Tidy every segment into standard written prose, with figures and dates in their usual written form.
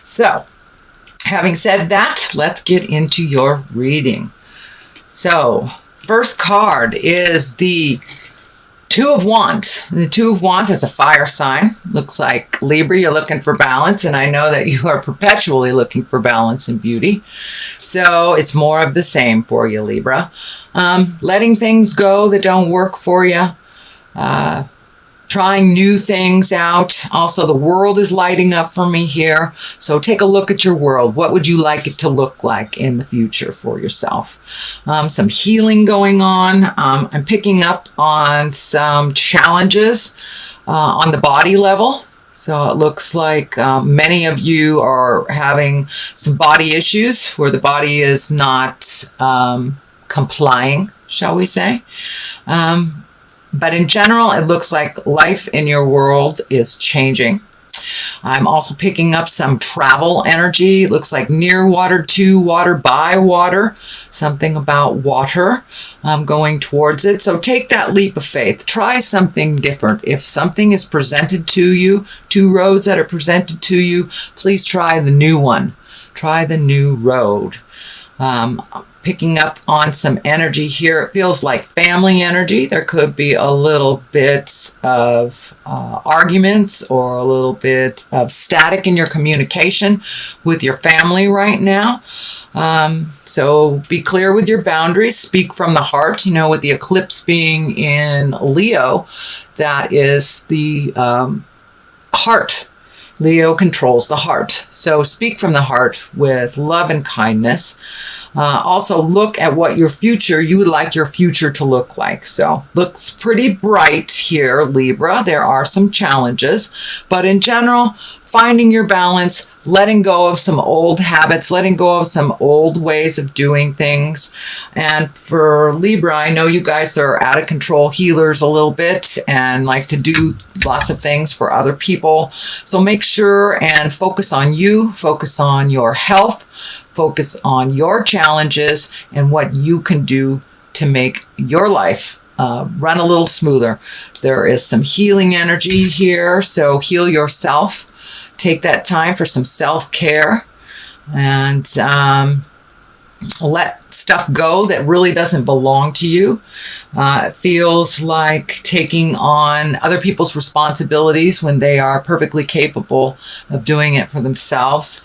So, having said that, let's get into your reading. So, first card is the Two of Wands. The Two of Wands is a fire sign. Looks like Libra, you're looking for balance, and I know that you are perpetually looking for balance and beauty. So it's more of the same for you, Libra. Letting things go that don't work for you. Trying new things out. Also, the world is lighting up for me here. So take a look at your world. What would you like it to look like in the future for yourself? Some healing going on. I'm picking up on some challenges on the body level. So it looks like many of you are having some body issues where the body is not complying, shall we say. But in general, it looks like life in your world is changing. I'm also picking up some travel energy. It looks like near water, to water, by water. Something about water going towards it. So take that leap of faith. Try something different. If something is presented to you, two roads that are presented to you, please try the new one. Try the new road. Picking up on some energy here. It feels like family energy. There could be a little bit of arguments or a little bit of static in your communication with your family right now. So be clear with your boundaries. Speak from the heart. You know, with the eclipse being in Leo, that is the heart. Leo controls the heart. So speak from the heart with love and kindness. Also look at what you would like your future to look like. So looks pretty bright here, Libra. There are some challenges, but in general, finding your balance, letting go of some old habits, letting go of some old ways of doing things. And for Libra, I know you guys are out of control healers a little bit and like to do lots of things for other people. So make sure and focus on you, focus on your health, focus on your challenges and what you can do to make your life run a little smoother. There is some healing energy here, so heal yourself. Take that time for some self-care and let stuff go that really doesn't belong to you. It feels like taking on other people's responsibilities when they are perfectly capable of doing it for themselves.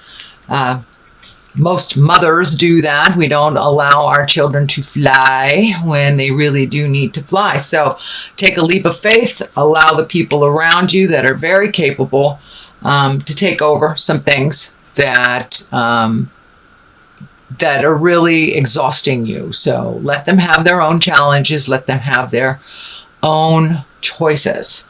Most mothers do that. We don't allow our children to fly when they really do need to fly. So take a leap of faith. Allow the people around you that are very capable to take over some things that that are really exhausting you. So let them have their own challenges. Let them have their own choices.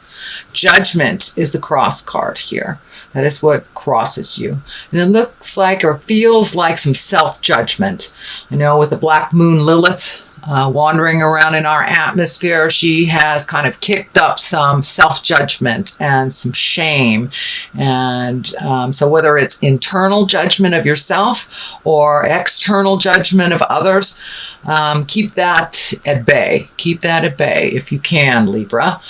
Judgment is the cross card here. That is what crosses you. And it looks like or feels like some self-judgment. I know with the black moon Lilith wandering around in our atmosphere, she has kind of kicked up some self-judgment and some shame. And so whether it's internal judgment of yourself or external judgment of others, keep that at bay. Keep that at bay if you can, Libra.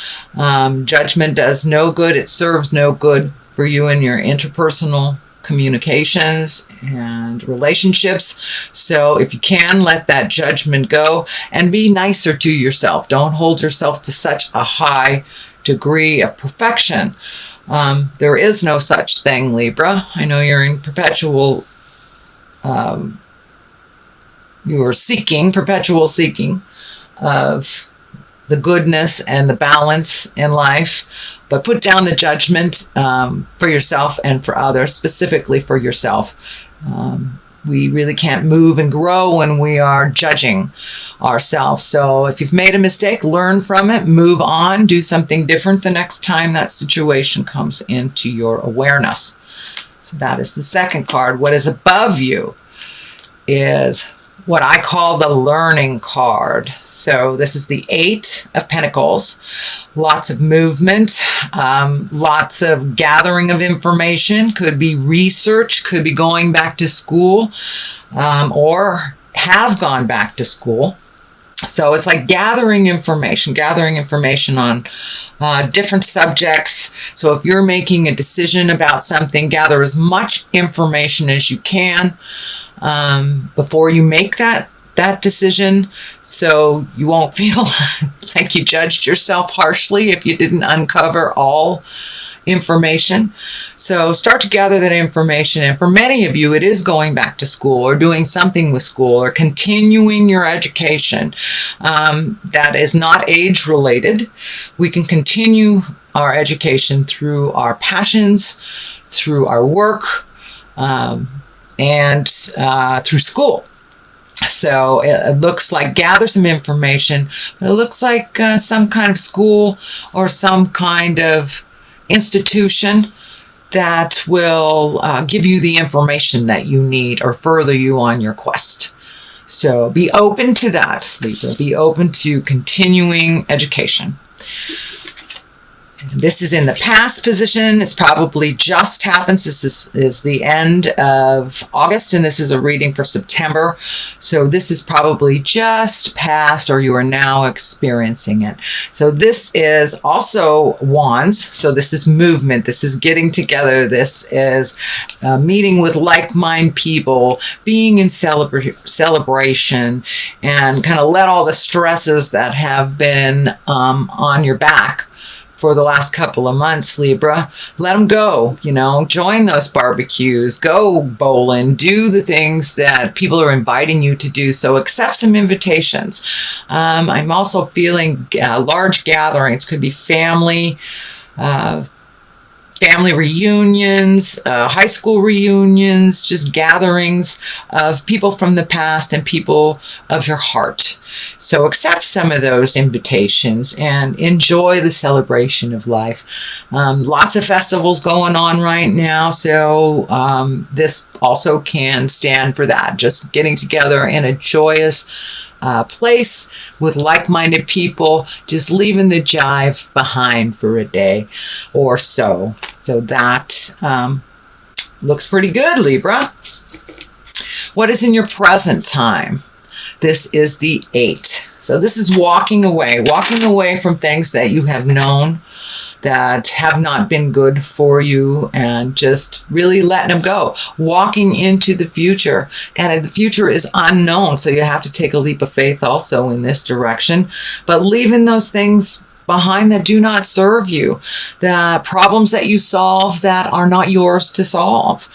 Judgment does no good. It serves no good for you in your interpersonal communications and relationships. So if you can, let that judgment go and be nicer to yourself. Don't hold yourself to such a high degree of perfection. There is no such thing, Libra. I know you're in perpetual perpetual seeking of the goodness and the balance in life. But put down the judgment for yourself and for others, specifically for yourself. We really can't move and grow when we are judging ourselves. So if you've made a mistake, learn from it, move on, do something different the next time that situation comes into your awareness. So that is the second card. What is above you is what I call the learning card. So this is the Eight of Pentacles. Lots of movement, lots of gathering of information, could be research, could be going back to school, or have gone back to school. So it's like gathering information on different subjects. So if you're making a decision about something, gather as much information as you can before you make that decision, so you won't feel like you judged yourself harshly if you didn't uncover all information. So start to gather that information. And for many of you, it is going back to school or doing something with school or continuing your education. That is not age related. We can continue our education through our passions, through our work, and through school. So it looks like gather some information. It looks like some kind of school or some kind of institution that will give you the information that you need or further you on your quest. So be open to that, Libra. Be open to continuing education. This is in the past position. It's probably just happened. This is the end of August, and this is a reading for September. So this is probably just past, or you are now experiencing it. So this is also wands. So this is movement. This is getting together. This is meeting with like-minded people, being in celebration, and kind of let all the stresses that have been on your back for the last couple of months, Libra, let them go. Join those barbecues, go bowling, do the things that people are inviting you to do. So accept some invitations. I'm also feeling large gatherings. Could be family reunions, high school reunions, just gatherings of people from the past and people of your heart. So accept some of those invitations and enjoy the celebration of life. Lots of festivals going on right now, so this also can stand for that. Just getting together in a joyous place with like-minded people, just leaving the jive behind for a day or so. So that looks pretty good, Libra. What is in your present time? This is the 8. So this is walking away from things that you have known that have not been good for you, and just really letting them go. Walking into the future. And the future is unknown, so you have to take a leap of faith also in this direction. But leaving those things behind that do not serve you. The problems that you solve that are not yours to solve.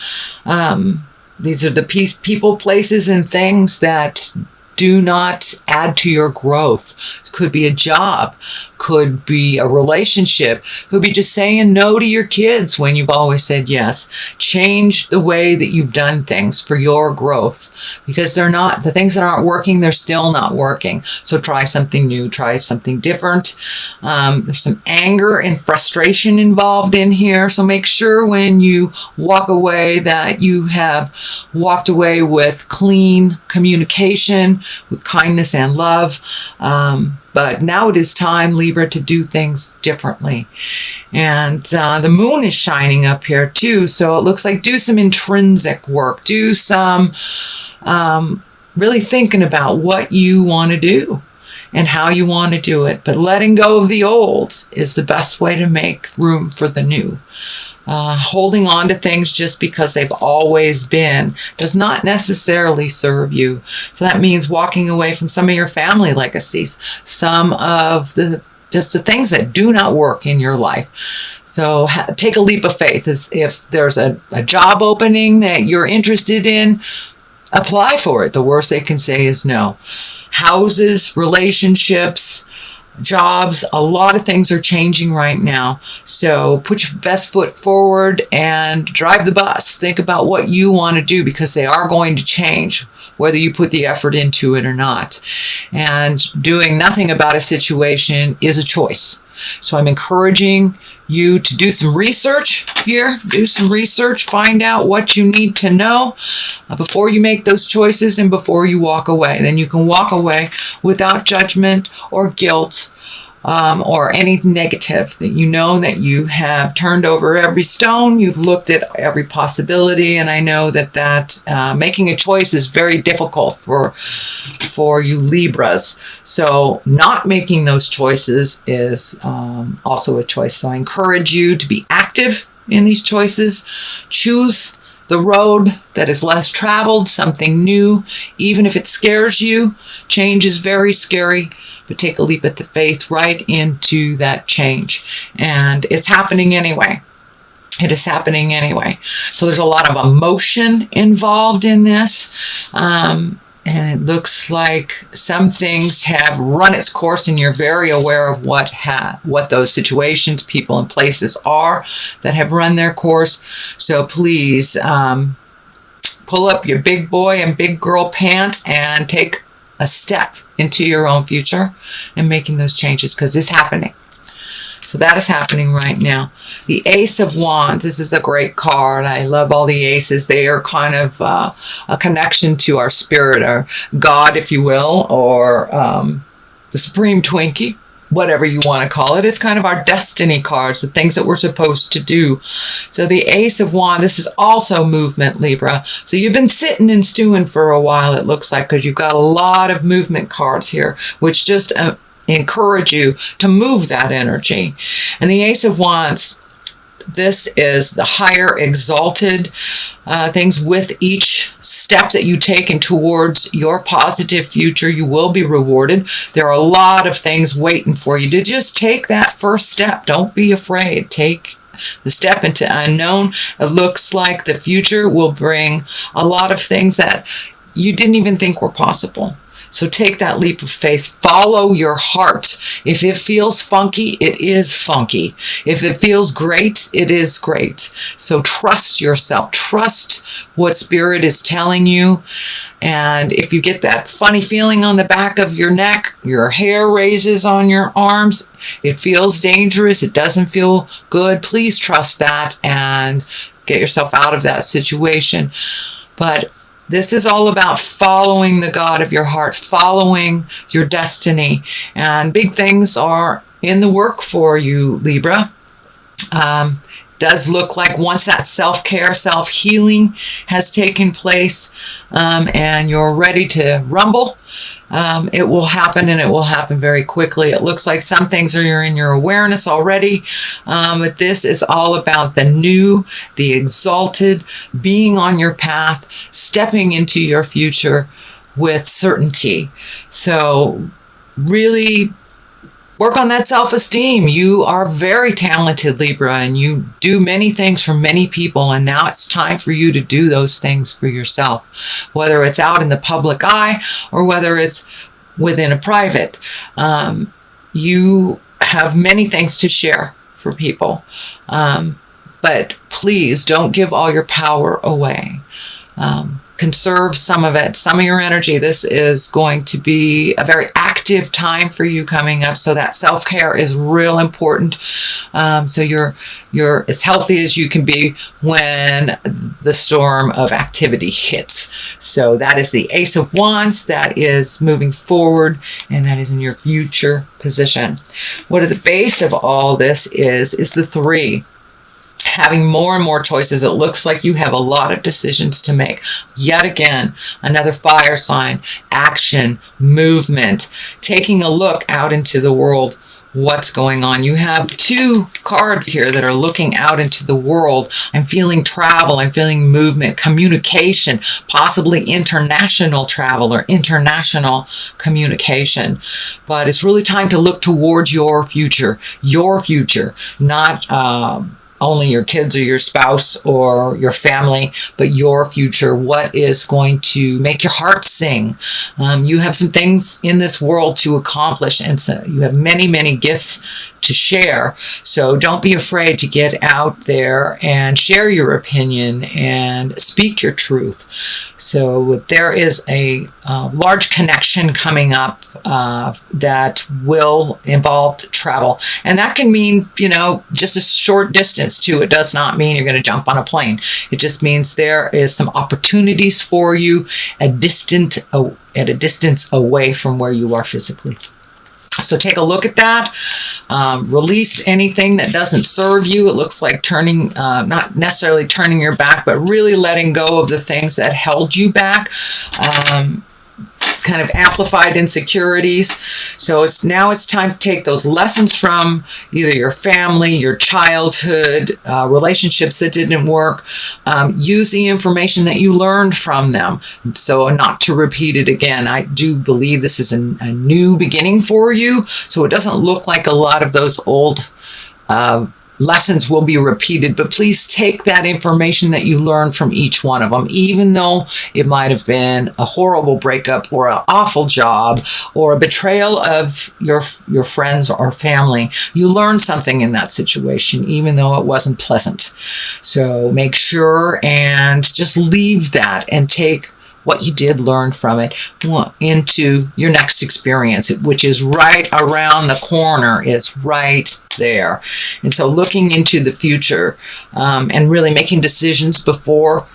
These are the people, places, and things that do not add to your growth. It could be a job, could be a relationship, could be just saying no to your kids when you've always said yes. Change the way that you've done things for your growth, because the things that aren't working, they're still not working. So try something new, try something different. There's some anger and frustration involved in here. So make sure when you walk away that you have walked away with clean communication, with kindness and love. But now it is time, Libra, to do things differently. And the moon is shining up here too. So it looks like do some intrinsic work. Do some really thinking about what you want to do and how you want to do it. But letting go of the old is the best way to make room for the new. Holding on to things just because they've always been does not necessarily serve you. So that means walking away from some of your family legacies, some of the things that do not work in your life. So take a leap of faith. If there's a job opening that you're interested in, apply for it. The worst they can say is no. Houses, relationships, jobs, a lot of things are changing right now. So put your best foot forward and drive the bus. Think about what you want to do, because they are going to change, whether you put the effort into it or not. And doing nothing about a situation is a choice. So I'm encouraging you to do some research here. Do some research. Find out what you need to know before you make those choices and before you walk away. Then you can walk away without judgment or guilt or any negative, that you know that you have turned over every stone, you've looked at every possibility, and I know that making a choice is very difficult for you Libras. So not making those choices is also a choice. So I encourage you to be active in these choices. Choose the road that is less traveled, something new, even if it scares you. Change is very scary, but take a leap of the faith right into that change. And it's happening anyway. It is happening anyway. So there's a lot of emotion involved in this. And it looks like some things have run its course, and you're very aware of what those situations, people, and places are that have run their course. So please pull up your big boy and big girl pants and take a step into your own future and making those changes, because it's happening. So that is happening right now. The Ace of Wands. This is a great card. I love all the aces. They are kind of a connection to our spirit, or God, if you will, or the Supreme Twinkie, whatever you want to call it. It's kind of our destiny cards, the things that we're supposed to do. So the Ace of Wands, this is also movement, Libra. So you've been sitting and stewing for a while, it looks like, because you've got a lot of movement cards here, which just encourage you to move that energy. And the Ace of Wands, this is the higher exalted things. With each step that you take in towards your positive future, you will be rewarded. There are a lot of things waiting for you to just take that first step. Don't be afraid. Take the step into unknown. It looks like the future will bring a lot of things that you didn't even think were possible. So take that leap of faith. Follow your heart. If it feels funky, it is funky. If it feels great, it is great. So trust yourself. Trust what Spirit is telling you. And if you get that funny feeling on the back of your neck, your hair raises on your arms, it feels dangerous, it doesn't feel good, please trust that and get yourself out of that situation. But this is all about following the God of your heart, following your destiny. And big things are in the work for you, Libra. Does look like once that self-care, self-healing has taken place, and you're ready to rumble, it will happen, and it will happen very quickly. It looks like some things are in your awareness already, but this is all about the new, the exalted, being on your path, stepping into your future with certainty. So really work on that self-esteem. You are very talented, Libra, and you do many things for many people, and now it's time for you to do those things for yourself, whether it's out in the public eye or whether it's within a private. You have many things to share for people, but please don't give all your power away. Conserve some of it, some of your energy. This is going to be a very active time for you coming up. So that self-care is real important. So you're as healthy as you can be when the storm of activity hits. So that is the Ace of Wands. That is moving forward, and that is in your future position. What at the base of all this is the 3. Having more and more choices. It looks like you have a lot of decisions to make. Yet again, another fire sign, action, movement, taking a look out into the world. What's going on? You have 2 cards here that are looking out into the world. I'm feeling travel. I'm feeling movement, communication, possibly international travel or international communication. But it's really time to look towards your future, not only your kids or your spouse or your family, but your future. What is going to make your heart sing? You have some things in this world to accomplish, and so you have many, many gifts to share. So don't be afraid to get out there and share your opinion and speak your truth. So there is a large connection coming up that will involve travel. And that can mean, just a short distance too. It does not mean you're going to jump on a plane. It just means there is some opportunities for you at a distance away from where you are physically. So take a look at that. Release anything that doesn't serve you. It looks like turning, not necessarily turning your back, but really letting go of the things that held you back. Kind of amplified insecurities. So now it's time to take those lessons from either your family, your childhood, relationships that didn't work. Use the information that you learned from them, so not to repeat it again. I do believe this is a new beginning for you, so it doesn't look like a lot of those old lessons will be repeated, but please take that information that you learned from each one of them, even though it might have been a horrible breakup or an awful job or a betrayal of your friends or family. You learned something in that situation, even though it wasn't pleasant. So make sure and just leave that and take what you did learn from it into your next experience, which is right around the corner. It's right there. And so looking into the future and really making decisions before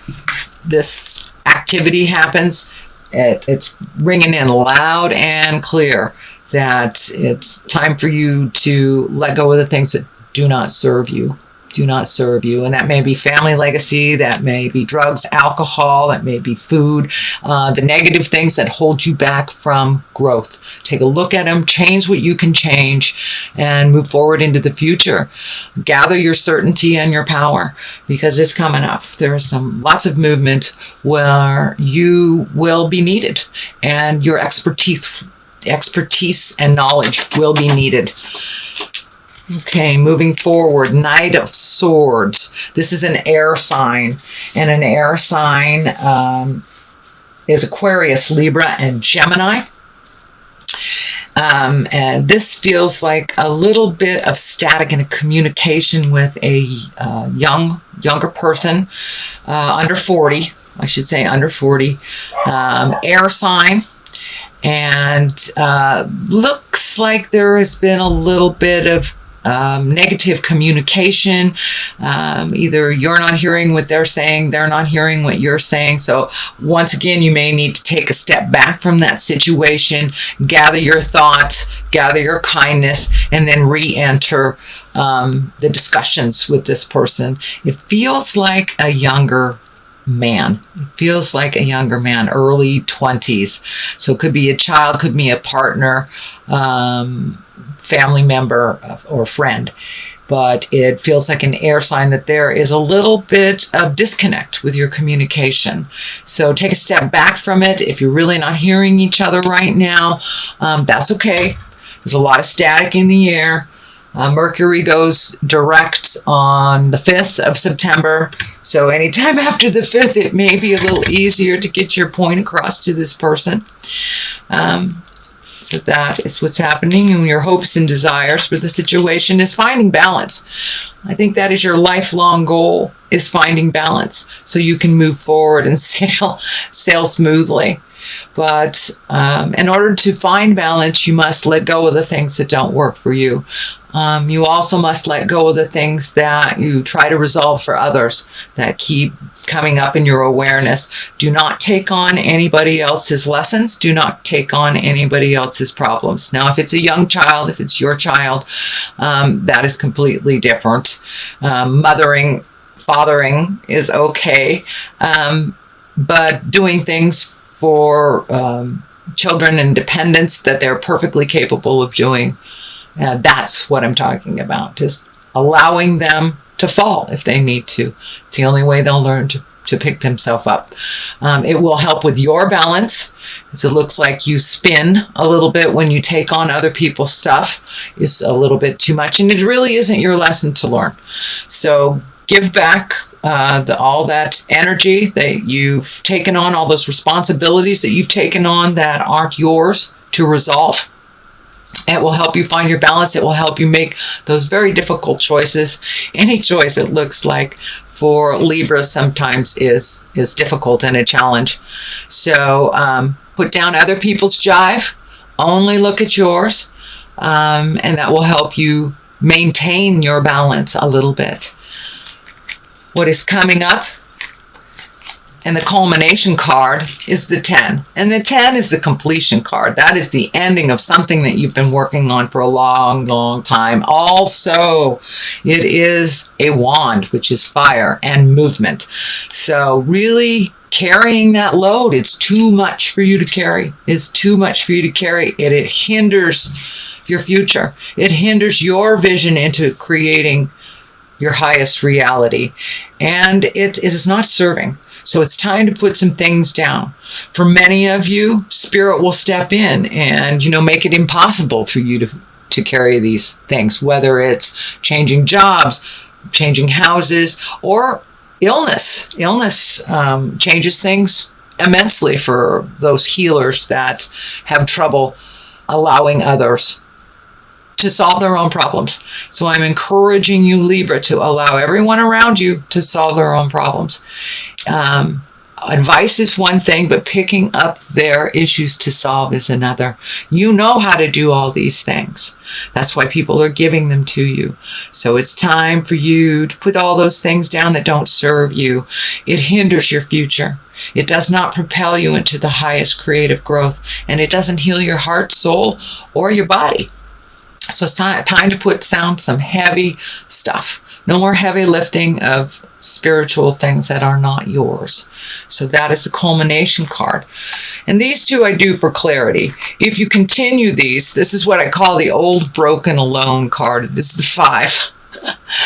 this activity happens, it's ringing in loud and clear that it's time for you to let go of the things that do not serve you. Do not serve you. And that may be family legacy, that may be drugs, alcohol, that may be food, the negative things that hold you back from growth. Take a look at them, change what you can change, and move forward into the future. Gather your certainty and your power, because it's coming up. There is lots of movement where you will be needed, and your expertise and knowledge will be needed. Okay, moving forward, Knight of Swords. This is an air sign, and an air sign is Aquarius, Libra, and Gemini. And this feels like a little bit of static in a communication with a younger person, under 40, I should say, under 40, air sign. And looks like there has been a little bit of negative communication. Either you're not hearing what they're saying, they're not hearing what you're saying. So once again, you may need to take a step back from that situation, gather your thoughts, gather your kindness, and then re-enter the discussions with this person. It feels like a younger man. It feels like a younger man, early 20s. So it could be a child, could be a partner, family member, or friend. But it feels like an air sign that there is a little bit of disconnect with your communication. So take a step back from it. If you're really not hearing each other right now, that's okay. There's a lot of static in the air. Mercury goes direct on the 5th of September. So anytime after the 5th, it may be a little easier to get your point across to this person. So that is what's happening, and your hopes and desires for the situation is finding balance. I think that is your lifelong goal, is finding balance, so you can move forward and sail smoothly. But in order to find balance, you must let go of the things that don't work for you. You also must let go of the things that you try to resolve for others that keep coming up in your awareness. Do not take on anybody else's lessons. Do not take on anybody else's problems. Now, if it's a young child, if it's your child, that is completely different. Mothering, fathering is okay. But doing things for children and dependents that they're perfectly capable of doing, that's what I'm talking about. Just allowing them to fall if they need to. It's the only way they'll learn to pick themselves up. It will help with your balance, as it looks like you spin a little bit when you take on other people's stuff. It's a little bit too much, and it really isn't your lesson to learn. So give back all that energy that you've taken on, all those responsibilities that you've taken on that aren't yours to resolve. It will help you find your balance. It will help you make those very difficult choices. Any choice, it looks like, for Libra sometimes is difficult and a challenge. So put down other people's jive. Only look at yours. And that will help you maintain your balance a little bit. What is coming up And the culmination card is the 10. And the 10 is the completion card. That is the ending of something that you've been working on for a long, long time. Also, it is a wand, which is fire and movement. So really carrying that load, it's too much for you to carry. It's too much for you to carry. It hinders your future. It hinders your vision into creating your highest reality. And it is not serving. So it's time to put some things down. For many of you, Spirit will step in and, make it impossible for you to carry these things, whether it's changing jobs, changing houses, or illness. Illness changes things immensely for those healers that have trouble allowing others to solve their own problems. So I'm encouraging you, Libra, to allow everyone around you to solve their own problems. Advice is one thing, but picking up their issues to solve is another. You know how to do all these things. That's why people are giving them to you. So it's time for you to put all those things down that don't serve you. It hinders your future. It does not propel you into the highest creative growth, and it doesn't heal your heart, soul, or your body. So it's time to put down some heavy stuff. No more heavy lifting of spiritual things that are not yours. So that is the culmination card. And these two I do for clarity. If you continue these, this is what I call the old, broken, alone card. It is the 5.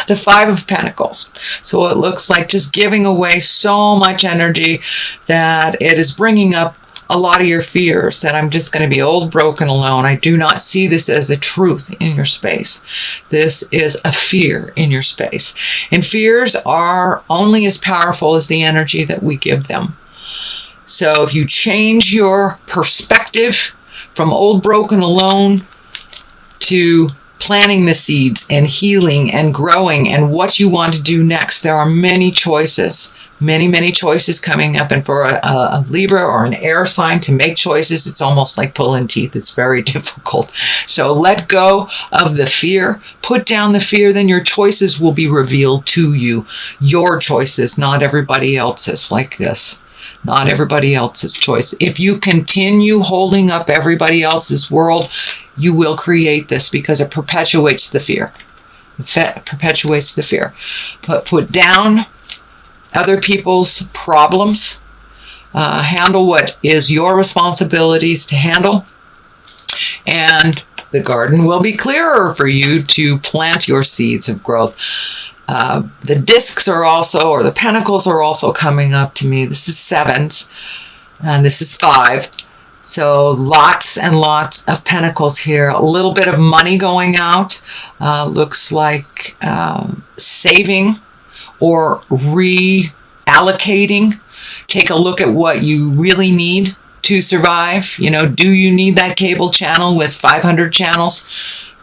The 5 of Pentacles. So it looks like just giving away so much energy that it is bringing up a lot of your fears, that I'm just going to be old, broken, alone. I do not see this as a truth in your space. This is a fear in your space. And fears are only as powerful as the energy that we give them. So if you change your perspective from old, broken, alone to planting the seeds and healing and growing and what you want to do next, there are many choices. Many choices coming up. And for a Libra or an air sign to make choices, it's almost like pulling teeth. It's very difficult. So let go of the fear. Put down the fear. Then your choices will be revealed to you. Your choices, not everybody else's, like this. Not everybody else's choice. If you continue holding up everybody else's world, you will create this, because it perpetuates the fear. It perpetuates the fear. Put down other people's problems. Handle what is your responsibilities to handle. And the garden will be clearer for you to plant your seeds of growth. The discs are also, or the pentacles are also coming up to me. This is 7s, and this is 5. So lots and lots of pentacles here. A little bit of money going out. Looks like saving or reallocating. Take a look at what you really need to survive. Do you need that cable channel with 500 channels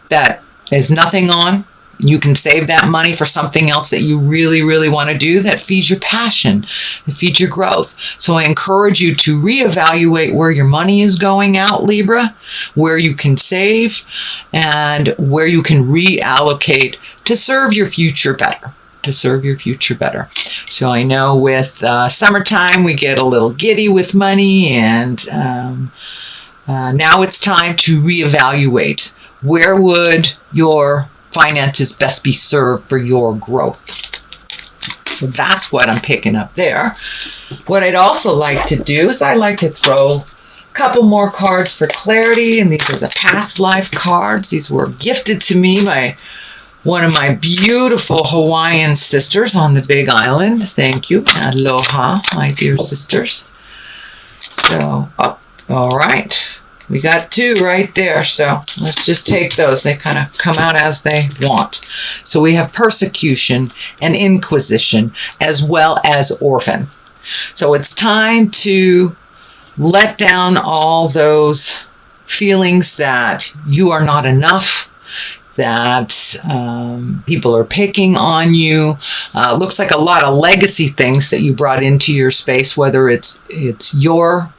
that is nothing on? You can save that money for something else that you really, really want to do that feeds your passion, that feeds your growth. So I encourage you to reevaluate where your money is going out, Libra, where you can save, and where you can reallocate to serve your future better. So I know with summertime, we get a little giddy with money, and now it's time to reevaluate. Where would your finances best be served for your growth? So that's what I'm picking up there. What I'd also like to do is I like to throw a couple more cards for clarity, and these are the past life cards. These were gifted to me by one of my beautiful Hawaiian sisters on the Big Island. Thank you. Aloha, my dear sisters. So, all right. We got 2 right there, so let's just take those. They kind of come out as they want. So we have persecution and inquisition, as well as orphan. So it's time to let down all those feelings that you are not enough, that people are picking on you. Looks like a lot of legacy things that you brought into your space, whether it's your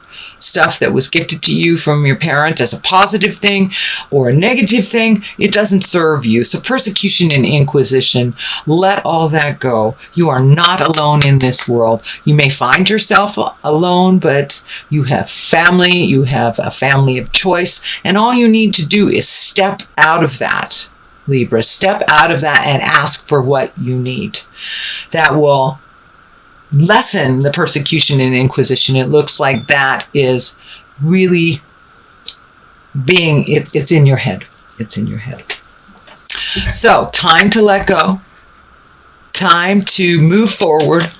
stuff that was gifted to you from your parent as a positive thing or a negative thing, it doesn't serve you. So persecution and inquisition, let all that go. You are not alone in this world. You may find yourself alone, but you have family, you have a family of choice, and all you need to do is step out of that, Libra. Step out of that and ask for what you need. That will lessen the persecution and inquisition. It looks like that is really being, it's in your head. It's in your head. So, time to let go. Time to move forward.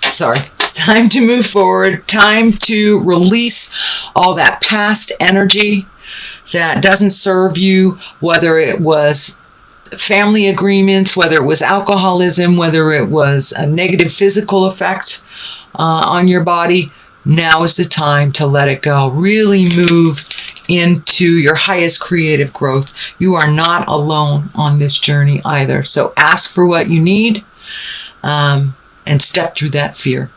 Time to move forward. Time to release all that past energy that doesn't serve you, whether it was family agreements, whether it was alcoholism, whether it was a negative physical effect on your body. Now is the time to let it go. Really move into your highest creative growth. You are not alone on this journey either. So ask for what you need and step through that fear.